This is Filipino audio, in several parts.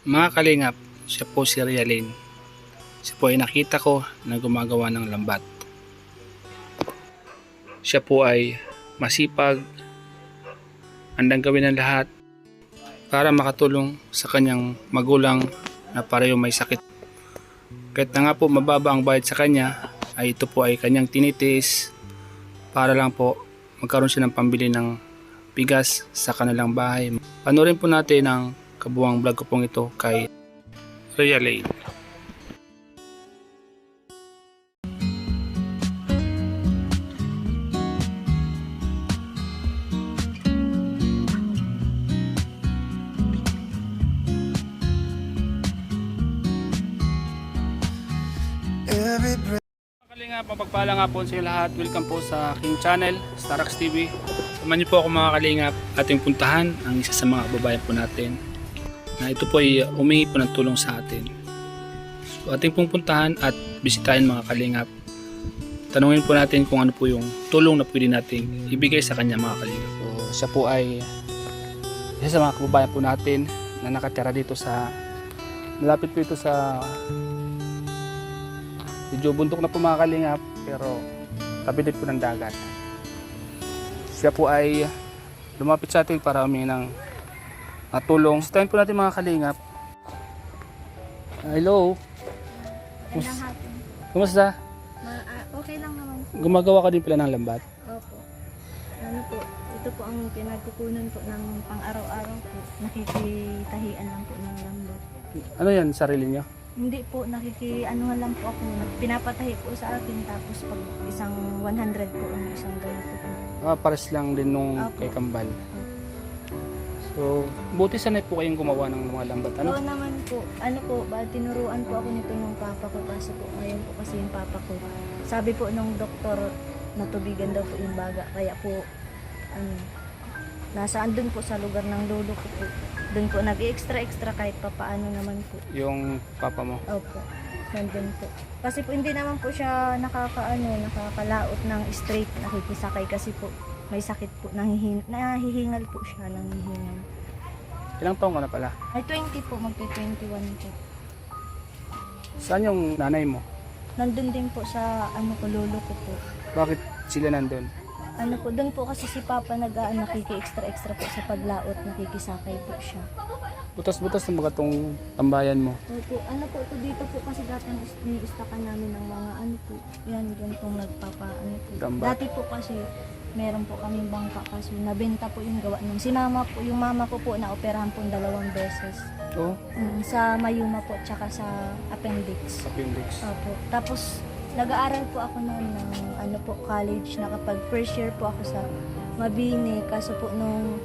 Mga kalingap, siya po si Rialin. Siya po ay nakita ko na gumagawa ng lambat. Siya po ay masipag, handang gawin ang lahat para makatulong sa kanyang magulang na pareho may sakit. Kahit na nga po mababa ang bayad sa kanya, ay ito po ay kanyang tinitiis para lang po magkaroon siya ng pambili ng bigas sa kanilang bahay. Panoorin po natin ang kabuwang vlog ko pong ito kay Rialin. Kalinga, mapagpala nga po sa inyo lahat. Welcome po sa aking channel, Starax TV. Samahan niyo po ako mga kalingap, ating puntahan ang isa sa mga kababayan po natin na ito po ay humingi po ng tulong sa atin. So ating pong puntahan at bisitahin mga kalingap. Tanungin po natin kung ano po yung tulong na pwede nating ibigay sa kanya mga kalingap. So siya po ay isa sa mga kababayan po natin na nakatira dito sa, malapit po ito sa, medyo bundok na po mga kalingap, pero tabi din po ng dagat. Siya po ay lumapit sa atin para humingi ng tulong. Stayin po natin mga kalingap. Hello. Magandang hapon. Kumusta? Okay lang naman po. Gumagawa ka din pala ng lambat? Opo. Ano po, ito po ang pinagkukunan po ng pang-araw-araw po. Nakikitahian lang po ng lambat. Ano yan, sarili niyo? Hindi po, nakikianuhan lang po ako. Pinapatahi po sa akin, tapos pag isang 100 po ang isang ganito po. Pares lang din nung Opo. kay Kambal. So, buti sanay po kayong gumawa ng mga lambat. Oo Ano? naman po. Ano po, tinuruan po ako nito ng papa ko. Kaso po, ngayon po kasi yung papa ko. Sabi po nung doktor, natubigan daw po yung baga. Kaya po, nasaan dun po sa lugar ng lolo ko po. Dun po nag-extra kahit papaano naman po. Yung papa mo. Opo, nandun po. Kasi po hindi naman po siya nakakalaot ng straight, nakikisakay kasi po may sakit po, nahihingal po siya, nangihingal. Ilang taong ka na pala? Ay 20 po, magpi-21 po. Saan yung nanay mo? Nandun din po sa lolo ko po. Bakit sila nandun? Doon po kasi si Papa nakiki-extra po sa paglaot, nakikisakay po siya. Butas-butas na mga tong tambayan mo. Opo, po dito po kasi dati ni-istakan namin ng mga po, yan pong Gamba. Dati po kasi meron po kaming bangka kasi nabenta po yung gawa nun. Si mama po, yung mama ko po na-operahan po 2 beses. Oh, Sa Mayuma po, tsaka sa appendix. appendix. Opo. Tapos, nag-aaral po ako noon ng college, nakapag first year po ako sa Mabini. Kaso po nung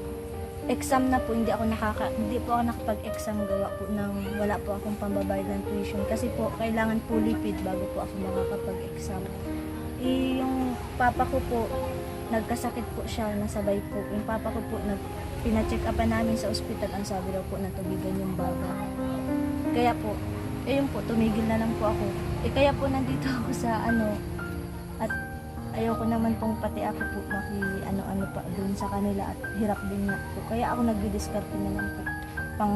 exam na po, hindi po ako nakapag-exam, gawa po ng wala po akong pambabayad ng tuition. Kasi po, kailangan po lipid bago po ako makakapag-exam. Yung papa ko po, nagkasakit po siya, nasabay po. Yung papa ko po, pina-check upan namin sa ospital, ang sabi daw po natubigan yung baga. Kaya po, yun po, tumigil na lang po ako. Kaya po nandito ako sa at ayoko naman pong pati ako po pa dun sa kanila at hirap din na po. Kaya ako nagdi-discarte na lang po.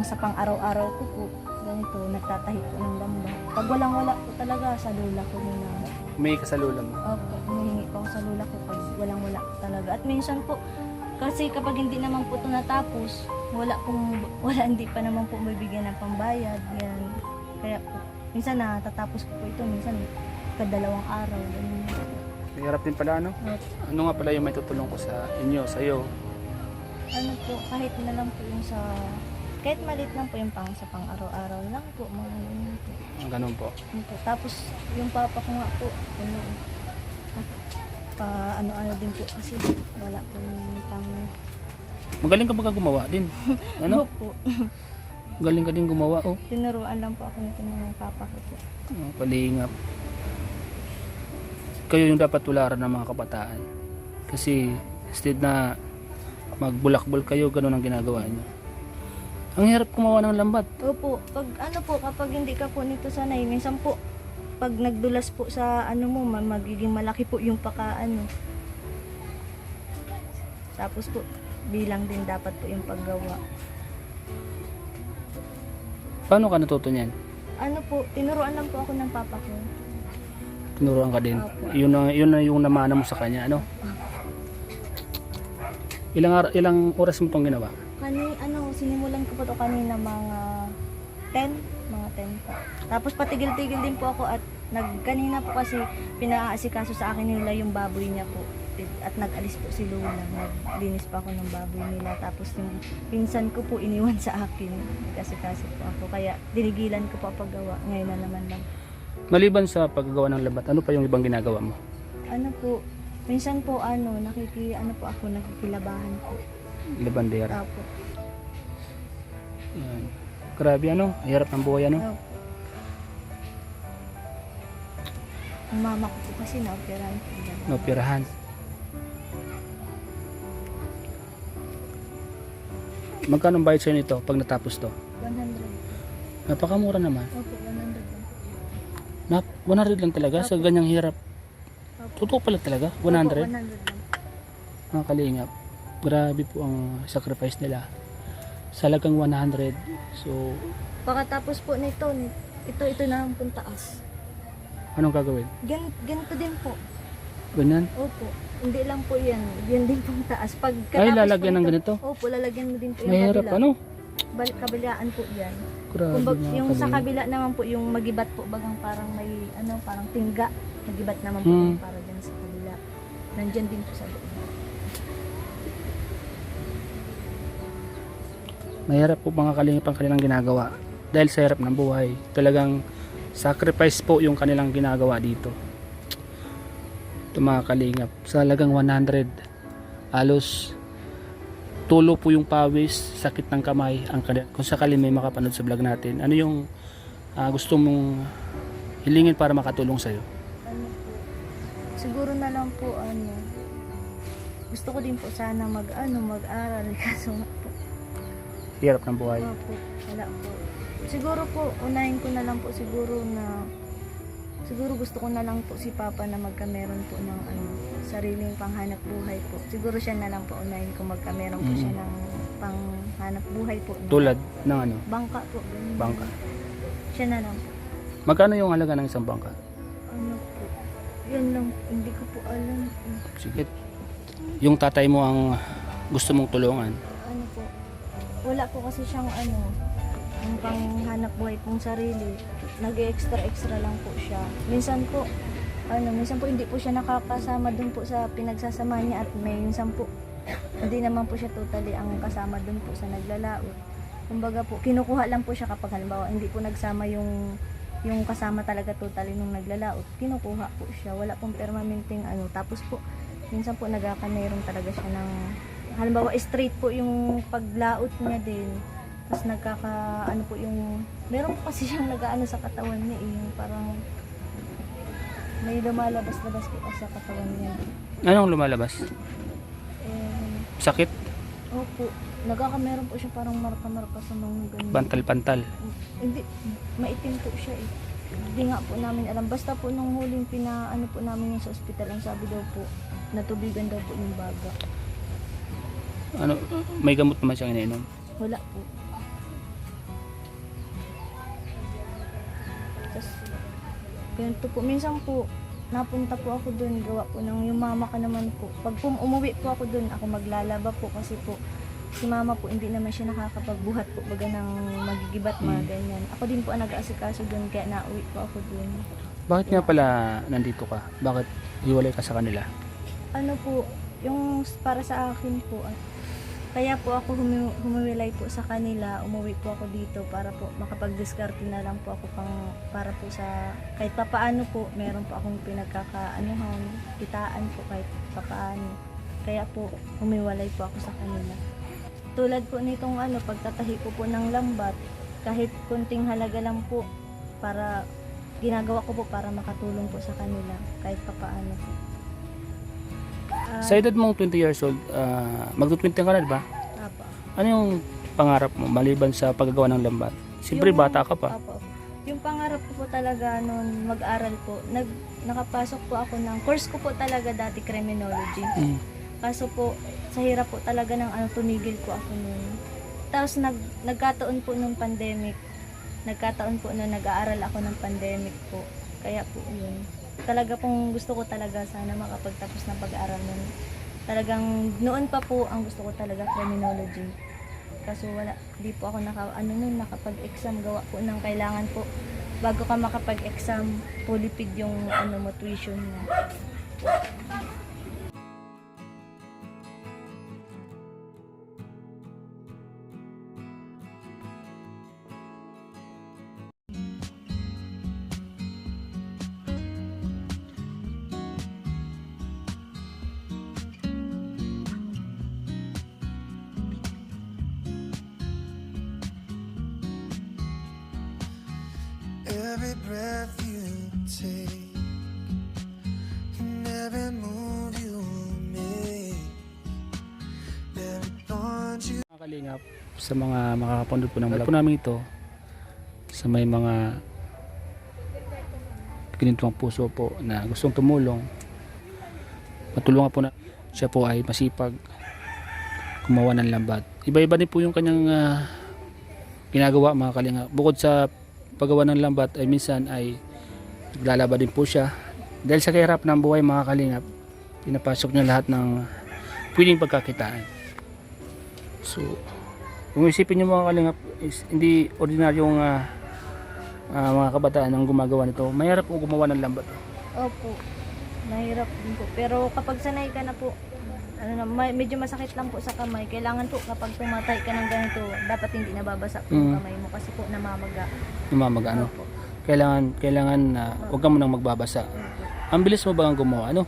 Sa pang-araw-araw ko po, ganito, nagtatahi po ng lamba. Pag walang-wala po talaga, sa lula ko muna. May kasalula mo. Opo, humihingi po ako sa lula ko pag walang-wala talaga. At minsan po, kasi kapag hindi naman po ito natapos, hindi pa naman po mabibigyan ng pambayad. Yan. Kaya po, minsan natatapos ko po ito, minsan kadalawang araw. Ganun. Hirap din pala, ano? Opo. Ano nga pala yung may tutulong ko sa inyo, sa iyo? Kahit na lang po yung kahit maliit lang po yung sa pang-araw-araw lang po, mga ganun po. Ganun po. Yun po. Tapos, yung papa ko nga po, din po kasi wala po yung Magaling ka ba gumawa din? Ano? Opo. Galing ka din gumawa, oh. Tinuruan lang po ako nito ng papa ko po. Kalingap. Kayo yung dapat tularan ng mga kabataan. Kasi instead na magbulakbol kayo, ganun ang ginagawa niyo. Ang hirap gumawa ng lambat. Opo, kapag hindi ka po nito sanay, minsan po, pag nagdulas po sa magiging malaki po yung Tapos po, bilang din dapat po yung paggawa. Paano ka natuto niyan? Ano po, tinuruan lang po ako ng papa ko. Tinuruan ka din. Opo. Yun na yung namana mo sa kanya, ano? Ilang oras mo itong ginawa? Sinimulan ko po to kanina mga 10 po. Tapos patigil-tigil din po ako at kanina po kasi pinaasikaso sa akin nila yung baboy niya po. At nag-alis po si Luna, naglinis pa ako ng baboy nila. Tapos yung pinsan ko po iniwan sa akin, nag-asikaso po ako. Kaya dinigilan ko po ang paggawa, ngayon na naman lang. Maliban sa paggagawa ng labat, ano pa yung ibang ginagawa mo? Ano po, minsan po nakikilabahan po. Labandera. Opo. Yan. Grabe ano, hirap ng buhay ano. Opo. Ang mama ko po kasi na-operahan po. Naoperahan. Magkano ang bayad sa'yo nito pag natapos to? 100. Napakamura naman. Opo, 100 lang. 100 lang talaga sa ganyang hirap. Opo. Totoo pala talaga, Opo, 100. 100 lang. Mga kalingap, grabe po ang sacrifice nila. Sa halagang 100. So, Pagkatapos po nito, ito na ang puntaas. anong gagawin? Ganito din po. Ganyan? Opo. Hindi lang po yan. Yan din pong taas. Ay, lalagyan ng ganito? Opo, lalagyan mo din po yung Mahirap kabila. ano? Kabilaan po yan. Grabe Kumbag, mga yung sa kalingap. kabila naman po, yung magibat po, bagang parang may, parang tingga. Magibat naman po Hmm. yung para dyan sa kabila. Nandyan din po sa loob. Mahirap po mga kalingap ang kanilang ginagawa. Dahil sa hirap ng buhay. Talagang sacrifice po yung kanilang ginagawa dito. Ito mga kalingap. Sa halagang 100. Halos tulo po yung pawis, sakit ng kamay. Kung sakali may makapanood sa vlog natin, ano yung gusto mong hilingin para makatulong sa'yo? Ano po, siguro na lang po, gusto ko din po sana mag-aral. Kaso nga po, Hirap ng buhay. opo, wala po. Siguro po, unahin ko na lang po siguro gusto ko na lang po si Papa na magkameron po ng sariling panghanap buhay po. Siguro siya na lang po unahin ko magkameron po siya ng panghanap buhay po. Tulad ng ano? Bangka po. Ganun. Bangka. Siya na lang po. Magkano yung halaga ng isang bangka? Ano po. Yan lang. Hindi ko po alam. Sige. Yung tatay mo ang gusto mong tulungan. Ano po. Wala po kasi siyang yung panghanap buhay pong sarili. Nag-extra lang po siya. Minsan po hindi po siya nakakasama dun po sa pinagsasama niya at minsan po hindi naman po siya totally ang kasama dun po sa naglalaot. Kumbaga po, kinukuha lang po siya kapag halimbawa hindi po nagsama yung kasama talaga totally nung naglalaot. Kinukuha po siya. Wala pong permanenteng Tapos po, minsan po nagkakameron talaga siya ng halimbawa straight po yung paglaot niya din. Tapos po yung meron po kasi siyang sa katawan niya yung parang may lumalabas-labas po kasi sa katawan niya. Anong lumalabas? Sakit? Opo, nagkakameron po siya parang marka-marka sa mga ganyan. Pantal-pantal? Hindi, maitim po siya eh. Hindi nga po namin alam. Basta po nung huling po namin yung sa ospital, ang sabi daw po, natubigan daw po yung baga. May gamot naman siyang ininom? Wala po. Tapos, ganito po. Minsan po, napunta po ako doon, gawa po ng yung mama ka naman po. Pag umuwi po ako doon, ako maglalaba po kasi po, si mama po, hindi naman siya nakakapagbuhat po baga ng magigibat, mga ganyan. Ako din po ang nag-aasikaso doon, kaya nauwi po ako doon. Bakit nga pala nandito ka? Bakit hiwalay ka sa kanila? Ano po, yung para sa akin po, kaya po ako humiwalay po sa kanila, umuwi po ako dito para po makapag-diskarte na lang po ako para po sa kahit papaano po, meron po akong kitaan po kahit papaano. Kaya po humiwalay po ako sa kanila. Tulad po nitong pagtatahi ko po ng lambat, kahit kunting halaga lang po para ginagawa ko po para makatulong po sa kanila kahit papaano po. Sa edad mong 20 years old, magto-20 ka na, di ba? Apo. Ano yung pangarap mo maliban sa paggagawa ng lambat? Siyempre, bata ka pa. Apo. Yung pangarap ko po talaga noon mag-aral po, nakapasok po ako ng course ko po talaga dati criminology. Kaso po, sa hirap po talaga ng tumigil po ako noon. Tapos nagkataon po nung pandemic, nagkataon po na nag-aaral ako ng pandemic po. Kaya po yun. Talaga pong gusto ko talaga sana makapagtapos ng pag-aaral nun. Talagang noon pa po ang gusto ko talaga criminology. Kaso wala, di po ako nakapag-exam, gawa po ng kailangan po. Bago ka makapag-exam, pulipid yung mo, tuition mo. Every breath you take and every move you make, every bond you Mga kalingap, sa mga makakapanood po ng vlog po namin ito, sa may mga ginintong puso po na gustong tumulong, matulungan po na siya po ay masipag gumawa ng lambat. Iba-iba din po yung kanyang ginagawa, mga kalingap. Bukod sa paggawa ng lambat ay minsan ay naglalaba din po siya. Dahil sa kahirap ng buhay, mga kalingap, pinapasok niya lahat ng pwedeng pagkakitaan. So, kung isipin niyo, mga kalingap, is hindi ordinaryong mga kabataan ang gumagawa nito. Mahirap po gumawa ng lambat. Opo, mahirap din po. Pero kapag sanay ka na po, medyo masakit lang po sa kamay. Kailangan po kapag tumatay ka ng ganito, dapat hindi nababasa po yung kamay mo kasi po namamaga. Namamaga, ano? Opo. Kailangan huwag ka munang magbabasa. Ang bilis mo ba ang gumawa, ano?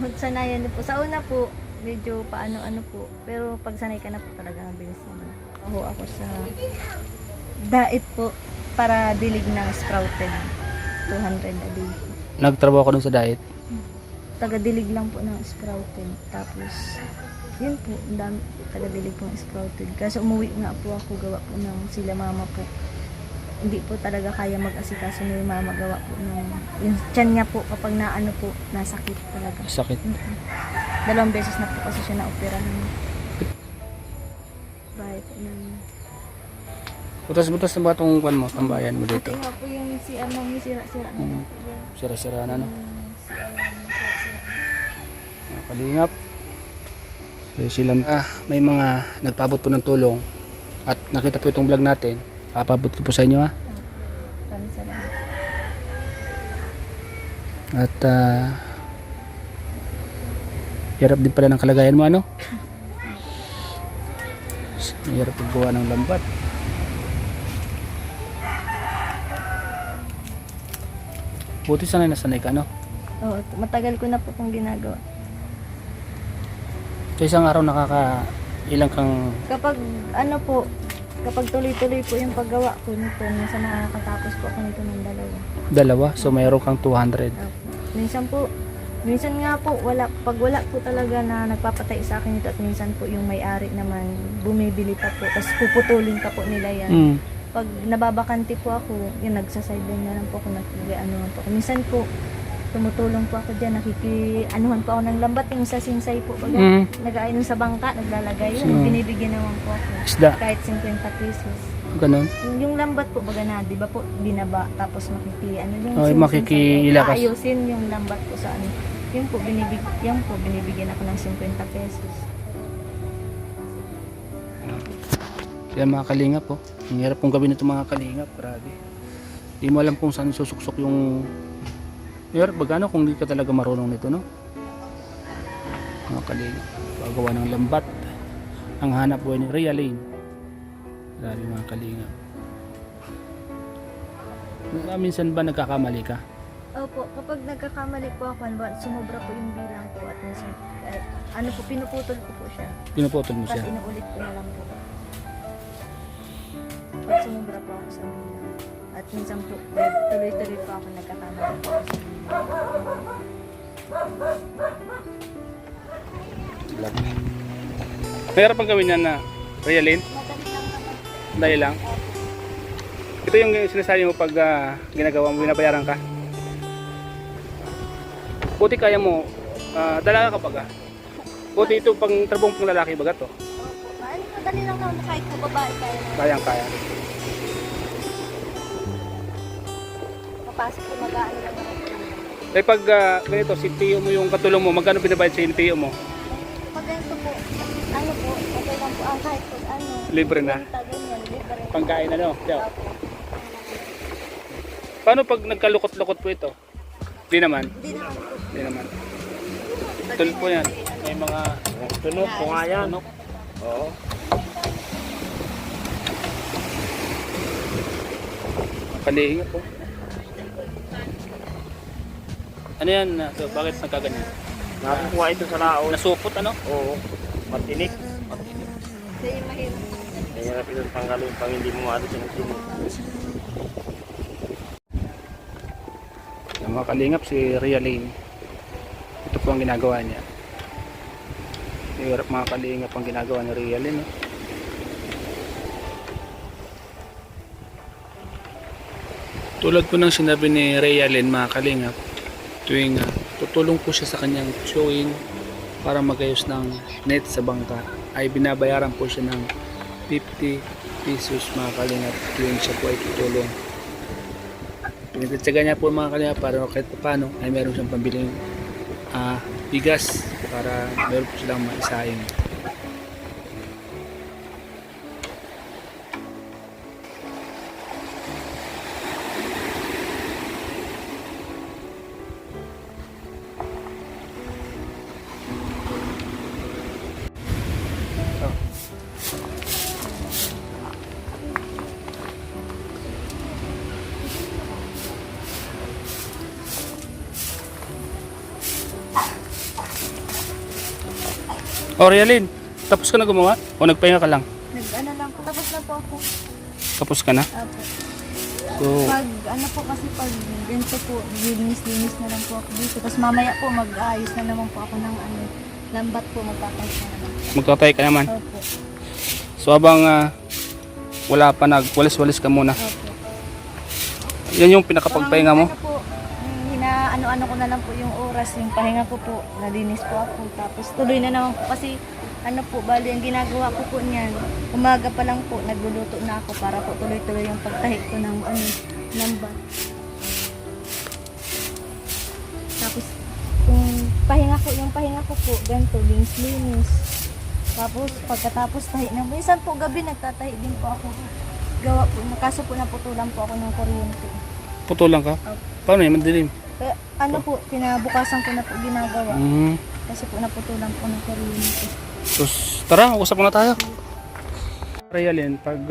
Magsanayan din po. Sa una po, medyo paano-ano po. Pero pag sanay ka na po talaga, ang bilis naman. Ako sa diet po para dilig ng sprouted. 200 a day. Nagtrabaho ka dun sa diet? Taga-dilig lang po ng sprouted. Tapos, yun po, ang dami taga-dilig po ng sprouted. Kasi umuwi nga po ako, gawa po ng sila mama po. Hindi po talaga kaya mag-asikaso ni mama, gawa po ng yung tiyan niya po kapag naano po, nasakit talaga. Sakit. 2 beses na po kasi siya na-operahan. Bahay po namin. Butas-butas na ba itong kwan mo, tambayan mo dito? Ito nga po yung si Amang sira-sira na po yan. Sira-sira na, no? Si Amang sira-sira. Mga kalingap. So, silang, may mga nagpabot po ng tulong at nakita po itong vlog natin. Papabot ko po sa inyo, ha? Maraming salamat. At hirap din pala ng kalagayan mo, ano? Hirap paggawa ng lambat. Buti sanay na sanay ka, no? Oo, matagal ko na po itong ginagawa. Sa isang araw ilang kang Kapag ano po, kapag tuloy-tuloy po yung paggawa ko nito, minsan nakakatapos po ako nito ng dalawa. so mayroon kang 200. Minsan nga po, pag wala po talaga na nagpapatay sa akin ito at minsan po yung may-ari naman bumibili pa po, tapos puputulin pa po nila yan. Pag nababakante po ako, yun, nagsasideline na lang po ako, nag-anuhan po ako. Minsan po, tumutulong po ako dyan, anuhan po ako ng lambat, yung sa sinsay po, nag-ainom sa bangka, naglalagay, yun, binibigyan naman po ako. Isda. Kahit 50 pesos. Ganun. Yung lambat po, baga na, di ba po, binaba, tapos Makikilakas. ayusin yung lambat po sa ano. Yun po, binibigyan ako ng 50 pesos. Kaya mga kalingap, po. Ang hirap pong gawin ito, mga kalingap. Grabe. Di mo alam kung saan susuksok yung... Hirap bagano kung hindi ka talaga marunong nito, no? Mga kalingap. Pagawa ng lambat. Ang hanap buhay ni Realine. Grabe, mga kalingap. Minsan ba nagkakamali ka? Opo, kapag nagkakamali po ako, sumobra po yung bilang po at minsan, pinuputol ko po siya. Pinuputol mo siya. Tapos inuulit ko na lang po. Pag sumobra po ako sa bilang. At minsan po, tuloy-tuloy po ako nagkakamali po ako sa bilang. Mahirap ang gawin yan na Realine? Madali lang naman. Dahil lang? Ito yung sinasabi mo pag ginagawa mo, binabayaran ka? Buti kaya mo, dalaga ka baga? Buti ito pang trabong pang lalaki baga to? Opo, madali lang naman kahit po babae kaya naman. Kayang kaya. pagpasok po, mag-ano lang ako. Eh pag ganito, CPO mo yung katulong mo, magkano binabayad sa CPO mo? Pag ganito po, ano po, okay lang po, kahit po, ano, Libre na. benta, ganyan, libre. Pangkain ano? Tiyo. Opo. Paano pag nagkalukot-lukot po ito? Di naman. Hindi naman po. Di naman. Tulad po yan. May mga Tunok po nga yan. tunok. Oo. Palihinga po. Ano yan? So, bakit nagkaganyan? Nakukuha ito sa laon. Nasupot ano? Oo. Matinik. Kaya yung mahirap. Mahirap ito tanggalin pang hindi mo maalis yung tinik. Yung mga kalingap si Realine. Ito po ang ginagawa niya. Hirap mga kalingap ang ginagawa ni Realine. No? Tulad po ng sinabi ni Realine mga kalingap, tuwing tutulong po siya sa kanyang showing para magayos ng net sa bangka, ay binabayaran po siya ng 50 pesos mga kalingap tuwing siya po ay tutulong. Pinagtitsaga niya po mga kalingap para kahit paano ay meron siyang pambiling bigas para meron po silang maisaing. Oh, Realine, tapos ka na gumawa? O nagpahinga ka lang? Nag-ano lang po, tapos na po ako. Tapos ka na? Opo. So, Pag ano po kasi pag ganito po, linis na lang po ako dito. Tapos mamaya po mag-aayos na naman po ako ng ano, lambat po, magpapayos na naman. magtatay ka naman. Opo. So, habang wala pa nagwalis-walis ka muna. Opo. Yan yung pinakapagpahinga mo? Ano po, ano ko na lang po yung oras, yung pahinga ko po, nalinis po ako. Tapos tuloy na naman po kasi ano po, bali ang ginagawa ko po niyan, umaga pa lang po, nagluluto na ako para po tuloy-tuloy yung pagtahi ko ng ano, lambat. Tapos yung pahinga ko po, ganito, linis. Tapos pagkatapos tahi na, minsan po gabi nagtatahi din po ako. Gawa po, kaso po naputulan po ako ng kuryente. Putulan ka? Opo. Paano yun? Madilim? Kaya, ano po, kinabukasan ko na po ginagawa. Kasi po naputulan po ng kuryente. Tapos, tara, usap muna tayo. Realine, pag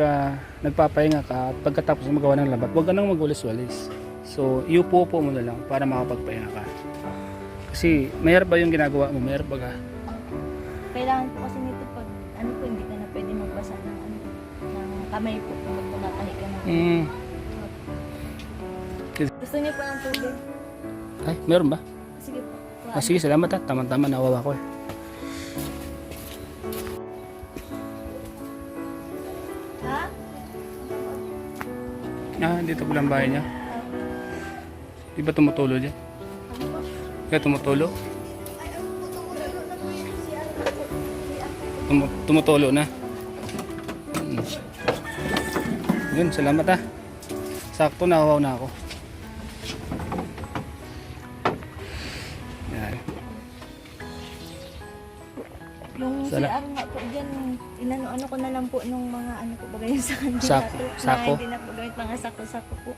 nagpapahinga ka at pagkatapos ng magawa ng labat, huwag ka nang magwalis-walis. So, iupo-upo mo na lang para makapagpahinga ka. Kasi, mahirap ba yung ginagawa mo? Mahirap ba ka? Kailangan po kasi nito pag, ano po, hindi ka na pwede magbasa ng, ano, ng kamay po kung magpapatahi ka na. Gusto niyo po ng tubig? Ay, meron ba? Sige po. Sige, salamat ha. Tama-tama, nawawa ko eh. Ha? Dito pala ang bahay niya. Di ba tumutulo dyan? Kaya tumutulo? Tumutulo na. Yun, salamat ha. Sakto, nawawaw na ako. Yan. Yung CR nga po dyan, inano ko na lang po nung mga ano po bagay sa kanila. Sako. Sako. Na hindi na po gamit mga sako-sako po.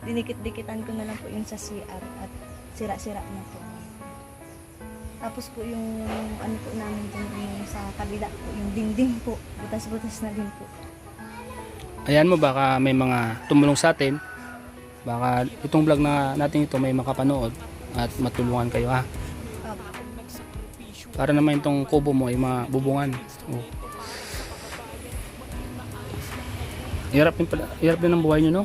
Dinikit-dikitan ko na lang po yun sa CR at sira-sira na po. Tapos po yung ano po namin dyan, yung sa kabila po, yung dingding po. Butas-butas na din po. Ayan mo, baka may mga tumulong sa atin. Baka itong vlog na natin ito may makapanood at matulungan kayo ha. Para naman itong kubo mo ay mabubungan. Oh. Hirap din ang buhay nyo, no?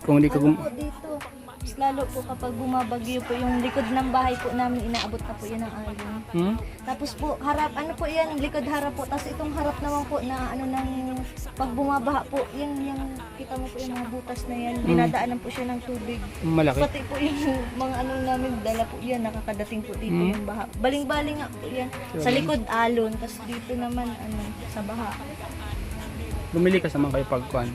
Kung hindi ka Ano po dito, mas lalo po kapag bumabagyo po, yung likod ng bahay po namin, inaabot na po yan ng alon. Tapos po, harap, ano po yan, likod harap po. Tapos itong harap naman po na ano nang, pag bumabaha po, yan, yung, kita mo po yung mga butas na yan, dinadaanan po siya ng tubig. Malaki. Pati po yung mga ano namin, dala po yan, nakakadating po dito yung baha. Baling-baling nga po yan. Sa likod alon, tapos dito naman, ano, sa baha. Bumili ka sa mga kayo pagkuhan.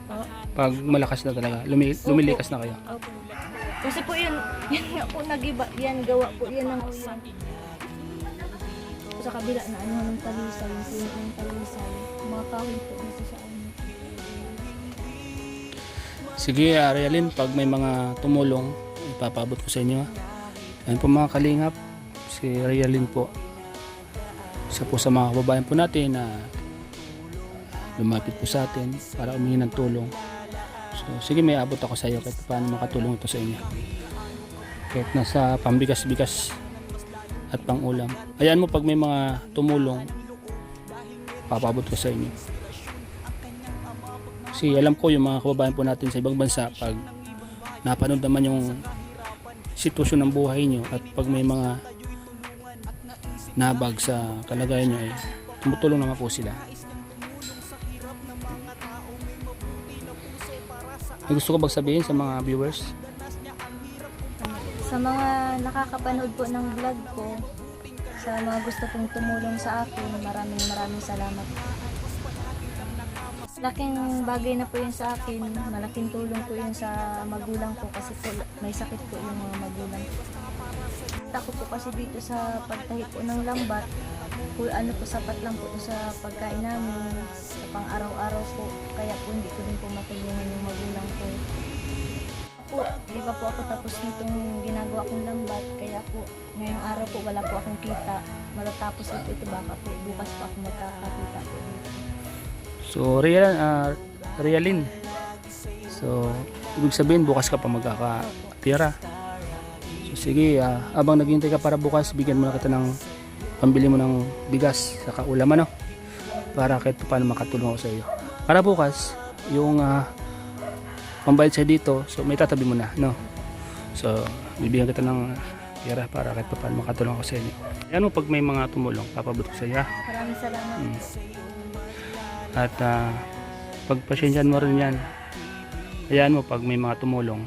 Oh, Pag malakas na talaga, lumilikas na kayo. Opo. Kasi po yun nga po nagiba, yan gawa po yan ng uyan. Sa kabila na ano ng talisay, yung puno ng talisay, mga kahoy po dito sa ano. Sige, Realin, pag may mga tumulong, ipapabot ko sa inyo. Ayun po mga kalingap, si Realin po. Isa po sa mga kababayan po natin na lumapit po sa atin para humingi ng tulong. So, sige, may abot ako sa iyo kahit paano makatulong ito sa inyo. Kahit nasa pambigas-bigas at pang-ulam. Ayan mo, pag may mga tumulong, papabot ko sa inyo. Kasi alam ko yung mga kababayan po natin sa ibang bansa, pag napanood naman yung sitwasyon ng buhay nyo at pag may mga nabag sa kalagayan nyo, tumutulong naman po sila. May gusto ko bang sabihin sa mga viewers? Sa mga nakakapanood po ng vlog ko, sa mga gusto pong tumulong sa akin, maraming salamat. Laking bagay na po yun sa akin, malaking tulong po yun sa magulang ko kasi po may sakit po yung mga magulang ko. Ako po kasi dito sa pagtahi po ng lambat, ano po sapat lang po sa pagkain namin, sa pang-araw-araw po, kaya po hindi ko din po matulungan yung magulang ko. Po, di ba po ako tapos nitong ginagawa kong lambat, kaya po ngayong araw po wala po akong kita, matatapos po ito baka po bukas po ako magkakakita po dito. So, Realin. So, ibig sabihin bukas ka pa magkakatira. So, sige, abang naghihintay ka para bukas, bigyan mo na kita ng pambili mo ng bigas sa kaulam, ano? Para kahit paano makatulong ako sa iyo. Para bukas, yung pambayad sa dito, so may tatabi mo na, no? So, bibigyan kita ng pera para kahit paano makatulong ako sa inyo. Ayan mo, pag may mga tumulong, papabot ko sa iyo. Maraming salamat. At pagpasensyahan mo rin yan. Ayan mo, pag may mga tumulong.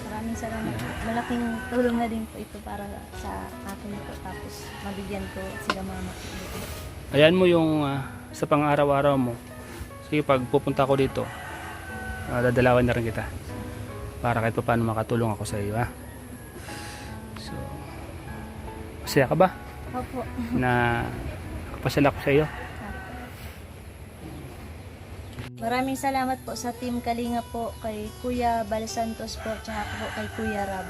Maraming salamat. Malaking tulong na din po ito para sa akin po, tapos mabigyan ko sila mama po dito. Ayan mo yung sa pang-araw-araw mo. Sige, pag pupunta ako dito, dadalawan na rin kita. Para kahit paano makatulong ako sa iyo, ha? So, masaya ka ba? Opo. Na nakapasala ko sa iyo? Maraming salamat po sa Team Kalinga po, kay Kuya Bal Santos po, tsaka po kay Kuya Rab.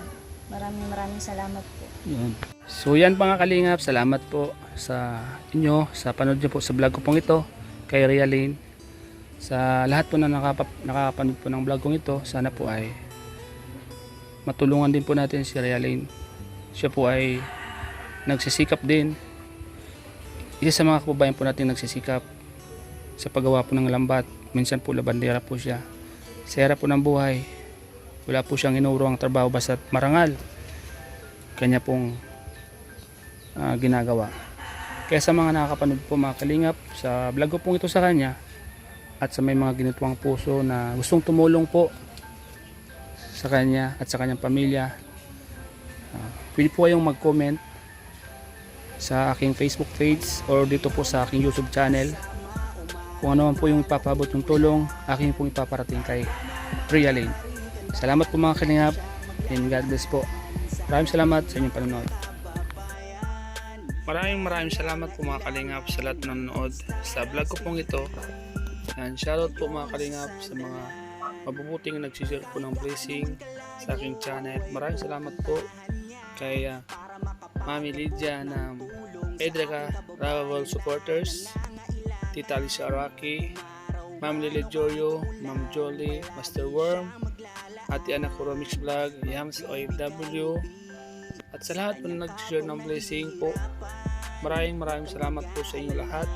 Maraming salamat po. Yun. So yan mga kalingap, salamat po sa inyo, sa panood nyo po sa vlog ko pong ito, kay Realin. Sa lahat po na nakapanood po ng vlog kong ito, sana po ay matulungan din po natin si Realin. Siya po ay nagsisikap din. Isa sa mga kababayan po natin nagsisikap sa paggawa po ng lambat. Minsan po labandera po siya. Sa hirap po ng buhay, wala po siyang inurong trabaho basta marangal. Kanya pong ginagawa. Kaya sa mga nakakapanood po mga kalingap, sa vlog ko pong ito sa kanya, at sa may mga ginituang puso na gustong tumulong po sa kanya at sa kanyang pamilya, pwede po kayong mag-comment sa aking Facebook page or dito po sa aking YouTube channel. Kung ano man po yung ipapabot yung tulong, aking pong ipaparating kay Realin. Salamat po mga kalingap, and God bless po. Maraming salamat sa inyong panonood. Maraming salamat po mga kalingap sa lahat ng nanonood sa vlog ko pong ito. And shoutout po mga kalingap sa mga mabubuting nagsishare po ng blessing sa aking channel. Maraming salamat po kay Mami Lydia ng Edreca Raval Supporters, Tita Alicia Araki, Ma'am Lily Joyo, Ma'am Jolie, Master Worm, Ate Anak Romix Vlog, Yams OFW, at sa lahat po na nag-share ng blessing po. Maraming salamat po sa inyo lahat.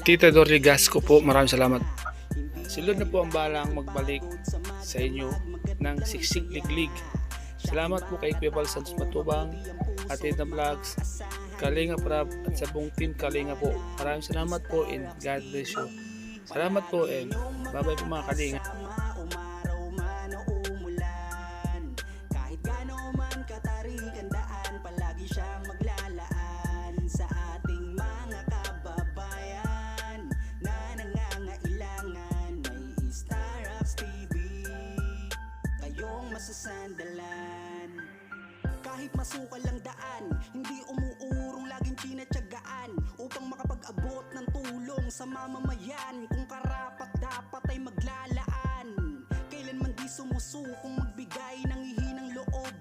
Tita Dorly Gasco po, maraming salamat. Si Lord na po ang balang magbalik sa inyo ng Siksik Liglig. Salamat po kay Kuya Bal Santos Matubang, Ate Edna Vlogs, Kalinga Prab, at sa buong team Kalinga po. Maraming salamat po, and God bless you. Salamat po, and bye-bye po mga Kalinga. masasandalan. Kahit masukal lang daan, hindi umuurong, laging pinatyagaan upang makapag-abot ng tulong sa mamamayan. Kung